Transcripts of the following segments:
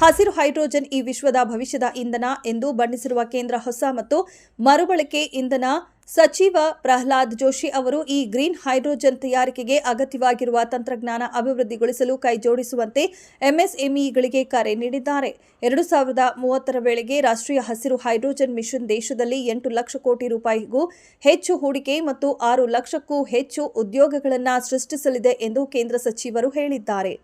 ಹಸಿರು ಹೈಡ್ರೋಜನ್ ಈ ವಿಶ್ವದ ಭವಿಷ್ಯದ ಇಂಧನ ಎಂದು ಬಣ್ಣಿಸಿರುವ ಕೇಂದ್ರ ಹೊಸ ಮತ್ತು ಮರುಬಳಕೆ ಇಂಧನ ಸಚಿವ ಪ್ರಹ್ಲಾದ್ ಜೋಶಿ ಅವರು ಈ ಗ್ರೀನ್ ಹೈಡ್ರೋಜನ್ ತಯಾರಿಕೆಗೆ ಅಗತ್ಯವಾಗಿರುವ ತಂತ್ರಜ್ಞಾನ ಅಭಿವೃದ್ಧಿಗೊಳಿಸಲು ಕೈಜೋಡಿಸುವಂತೆ ಎಂಎಸ್ಎಂಇಗಳಿಗೆ ಕರೆ ನೀಡಿದ್ದಾರೆ. 2030ರ ವೇಳೆಗೆ ರಾಷ್ಟ್ರೀಯ ಹಸಿರು ಹೈಡ್ರೋಜನ್ ಮಿಷನ್ ದೇಶದಲ್ಲಿ 8 ಲಕ್ಷ ಕೋಟಿ ರೂಪಾಯಿಗೂ ಹೆಚ್ಚು ಹೂಡಿಕೆ ಮತ್ತು 6 ಲಕ್ಷಕ್ಕೂ ಹೆಚ್ಚು ಉದ್ಯೋಗಗಳನ್ನು ಸೃಷ್ಟಿಸಲಿದೆ ಎಂದು ಕೇಂದ್ರ ಸಚಿವರು ಹೇಳಿದ್ದಾರೆ.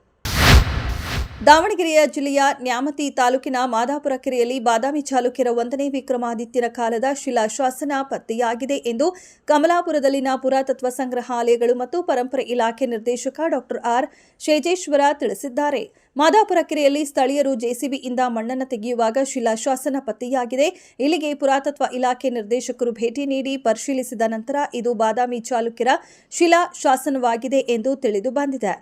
ದಾವಣಗೆರೆಯ ಜಿಲ್ಲೆಯ ನ್ಯಾಮತಿ ತಾಲೂಕಿನ ಮಾದಾಪುರ ಕೆರೆಯಲ್ಲಿ ಬಾದಾಮಿ ಚಾಲುಕ್ಯರ 1ನೇ ವಿಕ್ರಮಾದಿತ್ಯನ ಕಾಲದ ಶಿಲಾಶಾಸನ ಪತ್ತೆಯಾಗಿದೆ ಎಂದು ಕಮಲಾಪುರದಲ್ಲಿನ ಪುರಾತತ್ವ ಸಂಗ್ರಹಾಲಯಗಳು ಮತ್ತು ಪರಂಪರೆ ಇಲಾಖೆ ನಿರ್ದೇಶಕ ಡಾ ಆರ್ ಶೇಜೇಶ್ವರ ತಿಳಿಸಿದ್ದಾರೆ. ಮಾದಾಪುರ ಕೆರೆಯಲ್ಲಿ ಸ್ಥಳೀಯರು ಜೆಸಿಬಿಯಿಂದ ಮಣ್ಣನ್ನು ತೆಗೆಯುವಾಗ ಶಿಲಾಶಾಸನ ಪತ್ತೆಯಾಗಿದೆ. ಇಲ್ಲಿಗೆ ಪುರಾತತ್ವ ಇಲಾಖೆ ನಿರ್ದೇಶಕರು ಭೇಟಿ ನೀಡಿ ಪರಿಶೀಲಿಸಿದ ನಂತರ ಇದು ಬಾದಾಮಿ ಚಾಲುಕ್ಯರ ಶಿಲಾಶಾಸನವಾಗಿದೆ ಎಂದು ತಿಳಿದು ಬಂದಿದೆ.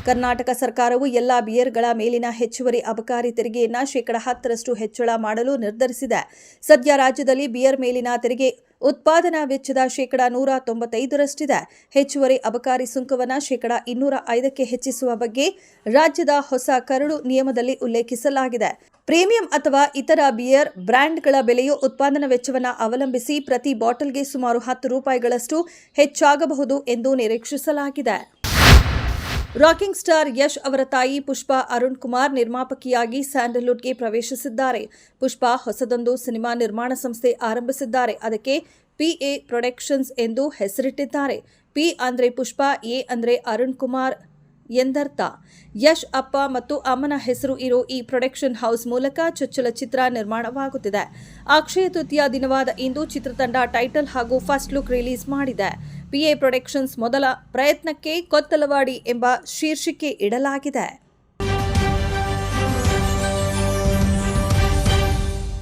ಕರ್ನಾಟಕ ಸರ್ಕಾರವು ಎಲ್ಲಾ ಬಿಯರ್ಗಳ ಮೇಲಿನ ಹೆಚ್ಚುವರಿ ಅಬಕಾರಿ ತೆರಿಗೆಯನ್ನು 10% ಹೆಚ್ಚಳ ಮಾಡಲು ನಿರ್ಧರಿಸಿದೆ. ಸದ್ಯ ರಾಜ್ಯದಲ್ಲಿ ಬಿಯರ್ ಮೇಲಿನ ತೆರಿಗೆ ಉತ್ಪಾದನಾ ವೆಚ್ಚದ 195ರಷ್ಟಿದೆ. ಹೆಚ್ಚುವರಿ ಅಬಕಾರಿ ಸುಂಕವನ್ನು 205ಕ್ಕೆ ಹೆಚ್ಚಿಸುವ ಬಗ್ಗೆ ರಾಜ್ಯದ ಹೊಸ ಕರಡು ನಿಯಮದಲ್ಲಿ ಉಲ್ಲೇಖಿಸಲಾಗಿದೆ. ಪ್ರೀಮಿಯಂ ಅಥವಾ ಇತರ ಬಿಯರ್ ಬ್ರ್ಯಾಂಡ್ಗಳ ಬೆಲೆಯು ಉತ್ಪಾದನಾ ವೆಚ್ಚವನ್ನು ಅವಲಂಬಿಸಿ ಪ್ರತಿ ಬಾಟಲ್ಗೆ ಸುಮಾರು 10 ರೂಪಾಯಿಗಳಷ್ಟು ಹೆಚ್ಚಾಗಬಹುದು ಎಂದು ನಿರೀಕ್ಷಿಸಲಾಗಿದೆ. ರಾಕಿಂಗ್ ಸ್ಟಾರ್ ಯಶ್ ಅವರ ತಾಯಿ ಪುಷ್ಪಾ ಅರುಣ್ ಕುಮಾರ್ ನಿರ್ಮಾಪಕಿಯಾಗಿ ಸ್ಯಾಂಡಲ್ವುಡ್ಗೆ ಪ್ರವೇಶಿಸಿದ್ದಾರೆ. ಪುಷ್ಪಾ ಹೊಸದೊಂದು ಸಿನಿಮಾ ನಿರ್ಮಾಣ ಸಂಸ್ಥೆ ಆರಂಭಿಸಿದ್ದಾರೆ. ಅದಕ್ಕೆ PA ಪ್ರೊಡಕ್ಷನ್ಸ್ ಎಂದು ಹೆಸರಿಟ್ಟಿದ್ದಾರೆ. P ಅಂದ್ರೆ ಪುಷ್ಪಾ, A ಅಂದ್ರೆ ಅರುಣ್ ಕುಮಾರ್ ಎಂದರ್ಥ. ಯಶ್ ಅಪ್ಪ ಮತ್ತು ಅಮ್ಮನ ಹೆಸರು ಇರೋ ಈ ಪ್ರೊಡಕ್ಷನ್ ಹೌಸ್ ಮೂಲಕ ಚೊಚ್ಚಲ ಚಿತ್ರ ನಿರ್ಮಾಣವಾಗುತ್ತಿದೆ. ಅಕ್ಷಯ ತೃತೀಯ ದಿನವಾದ ಇಂದು ಚಿತ್ರತಂಡ ಟೈಟಲ್ ಹಾಗೂ ಫಸ್ಟ್ ಲುಕ್ ರಿಲೀಸ್ ಮಾಡಿದೆ. PA ಪ್ರೊಡಕ್ಷನ್ಸ್ ಮೊದಲ ಪ್ರಯತ್ನಕ್ಕೆ ಕೊತ್ತಲವಾಡಿ ಎಂಬ ಶೀರ್ಷಿಕೆ ಇಡಲಾಗಿದೆ.